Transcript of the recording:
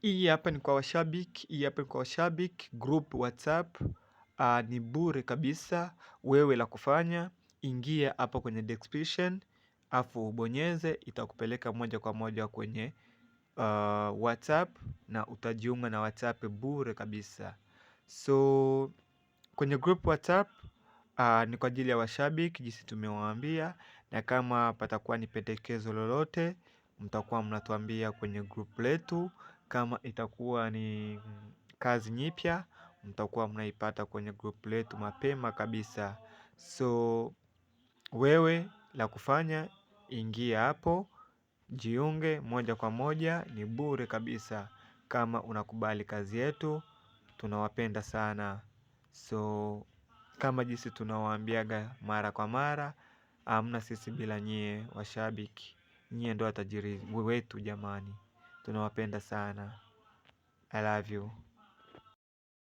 Hii hapa ni kwa washabiki, group WhatsApp. Ni bure kabisa. Wewe la kufanya, ingia hapa kwenye description, afu ubonyeze, itakupeleka moja kwa moja kwenye WhatsApp na utajiunga na WhatsApp bure kabisa. So kwenye group WhatsApp ni kwa ajili ya washabiki jinsi tumewaambia, na kama patakuwa ni pendekezo lolote mtakuwa mnatuambia kwenye group letu. Kama itakuwa ni kazi nyipya mtakuwa mnaipata kwenye group letu mapema kabisa. So wewe la kufanya, ingia hapo, jiunge moja kwa moja, ni bure kabisa. Kama unakubali kazi yetu, tunawapenda sana. So kama jinsi tunawaambiaga mara kwa mara, hamna sisi bila nyie washabiki. Nyie ndo tajiri wetu jamani. Tunawapenda sana. I love you.